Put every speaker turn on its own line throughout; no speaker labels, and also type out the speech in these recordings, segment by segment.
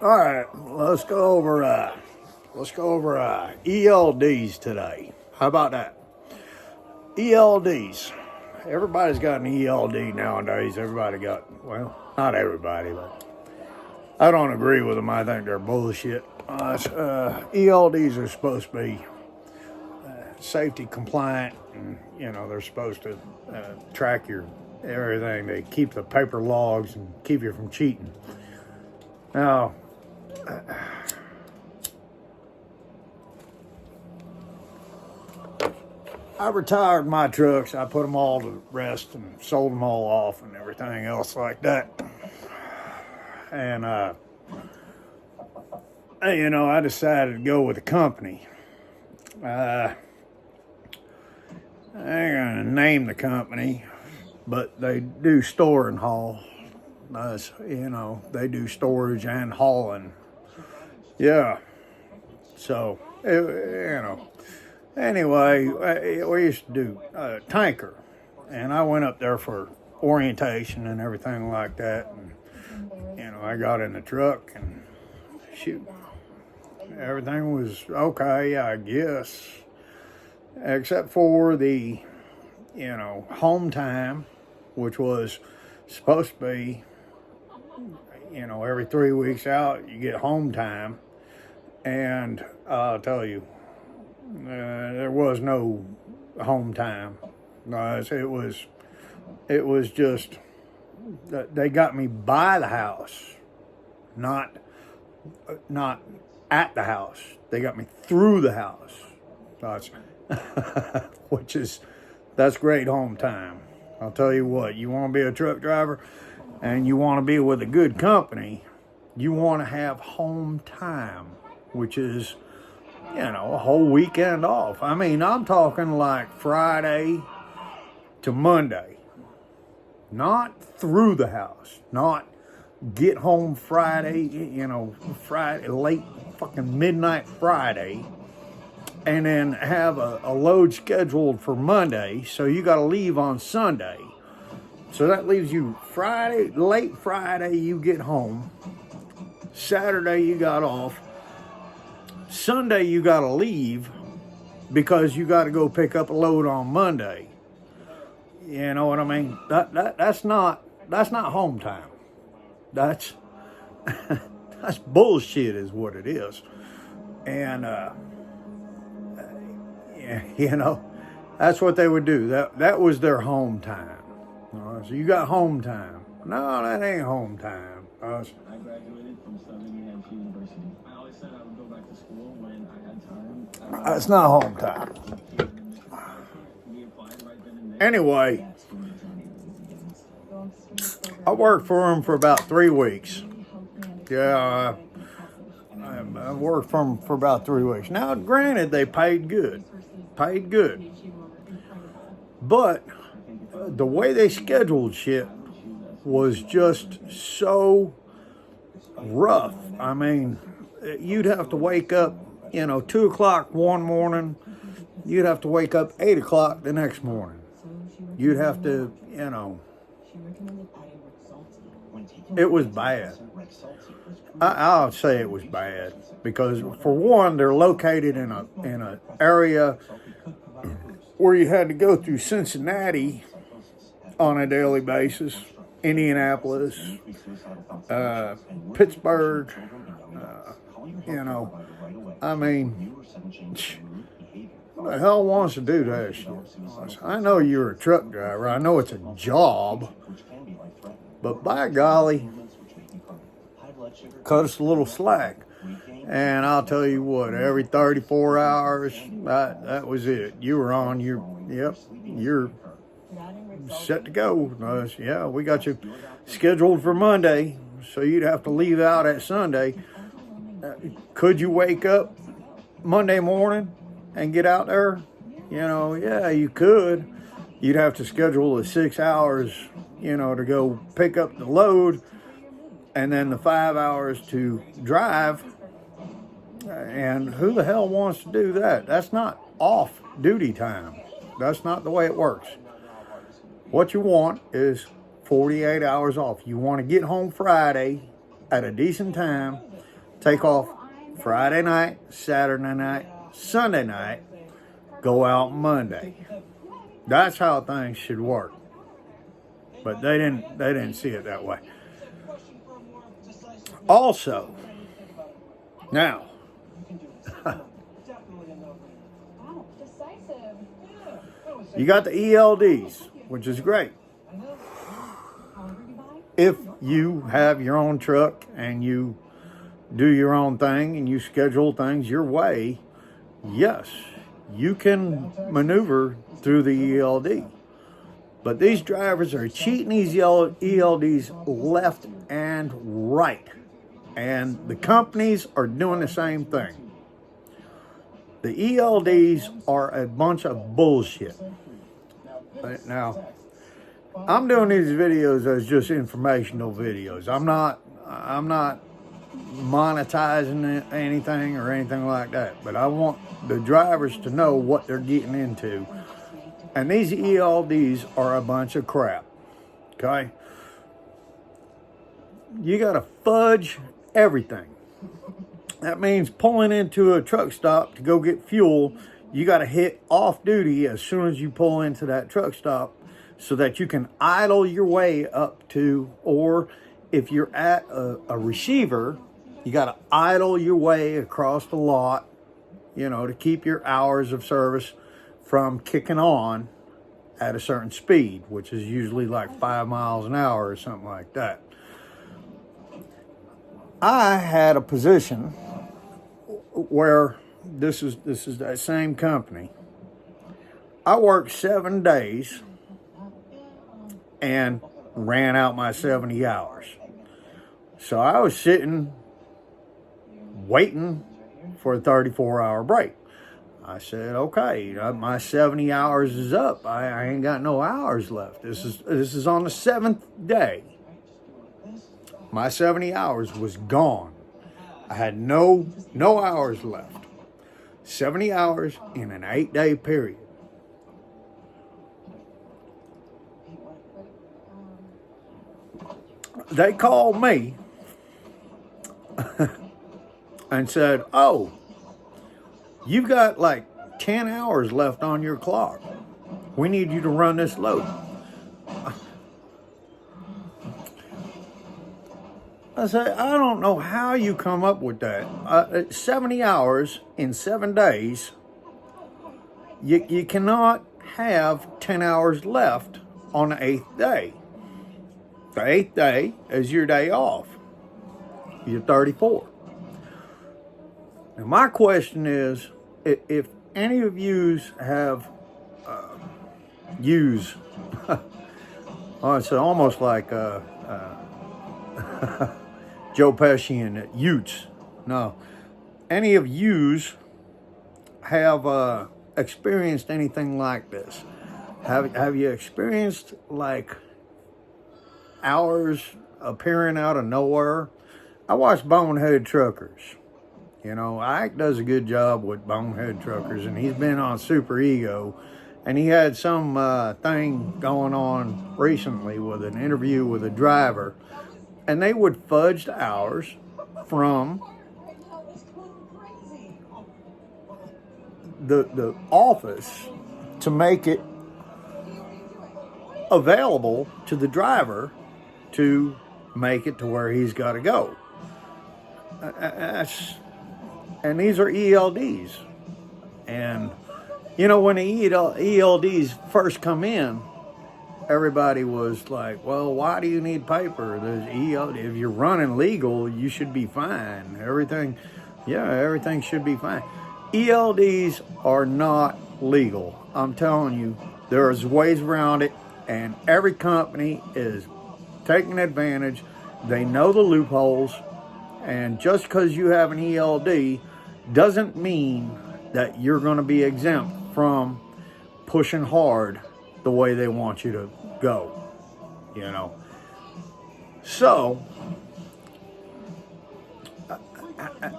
All right, let's go over ELDs today. How about that? ELDs. Everybody's got an ELD nowadays. Everybody got, well, not everybody, but I don't agree with them. I think they're bullshit. ELDs are supposed to be safety compliant, and they're supposed to track your everything. They keep the paper logs and keep you from cheating. Now, I retired my trucks. I put them all to rest and sold them all off and everything else like that. And, I decided to go with a company. I ain't going to name the company, but they do store and haul. They do storage and hauling. Yeah. So, anyway, we used to do tanker, and I went up there for orientation and everything like that. And, I got in the truck and shoot, everything was okay, I guess, except for the, home time, which was supposed to be, every 3 weeks out, you get home time. And I'll tell you, there was no home time. It was just, they got me by the house, not at the house. They got me through the house. That's great home time. I'll tell you what, you want to be a truck driver and you want to be with a good company, you want to have home time, which is, a whole weekend off. I mean, I'm talking like Friday to Monday, not through the house, not get home Friday, Friday, late fucking midnight Friday, and then have a load scheduled for Monday, so you got to leave on Sunday. So that leaves you Friday, late Friday, you get home. Saturday, you got off. Sunday, you got to leave because you got to go pick up a load on Monday. You know what I mean? That's not home time. That's bullshit is what it is. And, that's what they would do. That was their home time. So you got home time. No, that ain't home time.
I graduated from Southern University. I always said I would go back to school when I had time.
That's not home time. Anyway, I worked for them for about 3 weeks. Yeah, I worked for them for about 3 weeks. Now, granted, they paid good. But the way they scheduled shit was just so rough. I mean, you'd have to wake up, 2 o'clock one morning. You'd have to wake up 8 o'clock the next morning. You'd have to, it was bad. I'll say it was bad because, for one, they're located in a area where you had to go through Cincinnati on a daily basis, Indianapolis, Pittsburgh, I mean, who the hell wants to do that shit? I know you're a truck driver. I know it's a job, but by golly, cut us a little slack. And I'll tell you what, every 34 hours, that was it. You were on you're set to go. Yeah, we got you scheduled for Monday, so you'd have to leave out at Sunday. Could you wake up Monday morning and get out there? Yeah, you could. You'd have to schedule the 6 hours, to go pick up the load, and then the 5 hours to drive. And who the hell wants to do that? That's not off duty time. That's not the way it works. What you want is 48 hours off. You want to get home Friday at a decent time take off Friday night, Saturday night, Sunday night, go out Monday. That's how things should work. But they didn't see it that way. Also, now, you got the ELD'S, which is great. If you have your own truck and you do your own thing and you schedule things your way, yes, you can maneuver through the ELD. But these drivers are cheating these ELDs left and right. And the companies are doing the same thing. The ELDs are a bunch of bullshit. Now, I'm doing these videos as just informational videos. I'm not monetizing anything or anything like that. But I want the drivers to know what they're getting into. And these ELDs are a bunch of crap. Okay? You got to fudge everything. That means pulling into a truck stop to go get fuel. You got to hit off duty as soon as you pull into that truck stop so that you can idle your way up to, or if you're at a receiver, you got to idle your way across the lot, to keep your hours of service from kicking on at a certain speed, which is usually like 5 miles an hour or something like that. I had a position where this is that same company. I worked 7 days and ran out my 70 hours. So I was sitting waiting for a 34-hour break. I said, okay, my 70 hours is up. I ain't got no hours left. This is on the 7th day. My 70 hours was gone. I had no hours left. 70 hours in an 8-day period. They called me and said, oh, you've got like 10 hours left on your clock. We need you to run this load. I said, I don't know how you come up with that. 70 hours in 7 days, you cannot have 10 hours left on the 8th day. The 8th day is your day off. You're 34. Now, my question is, if any of yous have use, oh, it's almost like Joe Pesci and Utes. No, any of yous have experienced anything like this? Have you experienced like hours appearing out of nowhere? I watch Bonehead Truckers. Ike does a good job with Bonehead Truckers, and he's been on Super Ego, and he had some thing going on recently with an interview with a driver, and they would fudge the hours from the office to make it available to the driver to make it to where he's got to go. And these are ELDs. And, when the ELDs first come in, everybody was like, well, why do you need paper? There's ELD. If you're running legal, you should be fine. Everything should be fine. ELDs are not legal. I'm telling you, there's ways around it, and every company is taking advantage. They know the loopholes, and just because you have an ELD doesn't mean that you're going to be exempt from pushing hard the way they want you to go, So,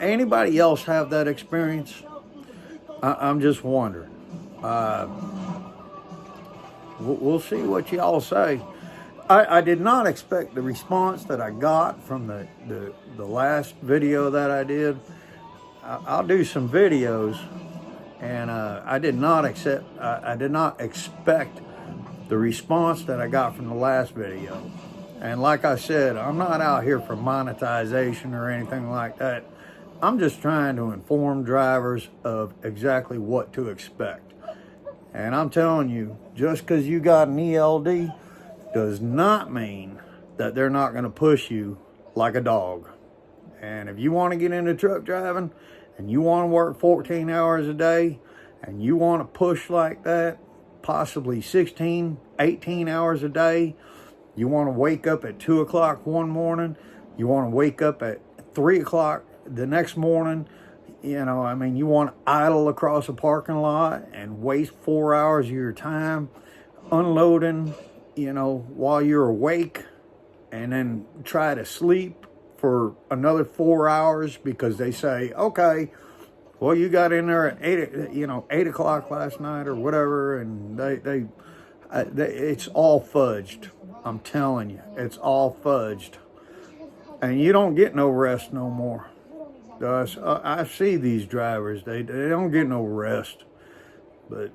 anybody else have that experience? I'm just wondering. We'll see what y'all say. I did not expect the response that I got from the the last video that I did, I'll do some videos, and I did not expect the response that I got from the last video. And like I said, I'm not out here for monetization or anything like that. I'm just trying to inform drivers of exactly what to expect. And I'm telling you, just because you got an ELD does not mean that they're not going to push you like a dog. And if you want to get into truck driving and you want to work 14 hours a day and you want to push like that, possibly 16, 18 hours a day, you want to wake up at 2 o'clock one morning, you want to wake up at 3 o'clock the next morning, you want to idle across a parking lot and waste 4 hours of your time unloading, while you're awake, and then try to sleep for another 4 hours because they say, okay, well, you got in there at 8 o'clock last night or whatever, and they it's all fudged. I'm telling you, it's all fudged. And you don't get no rest no more. I see these drivers, they don't get no rest. But,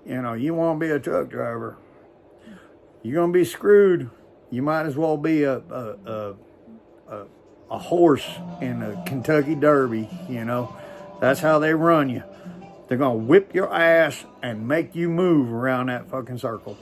you want to be a truck driver, you're going to be screwed. You might as well be a horse in a Kentucky Derby, That's how they run you. They're going to whip your ass and make you move around that fucking circle.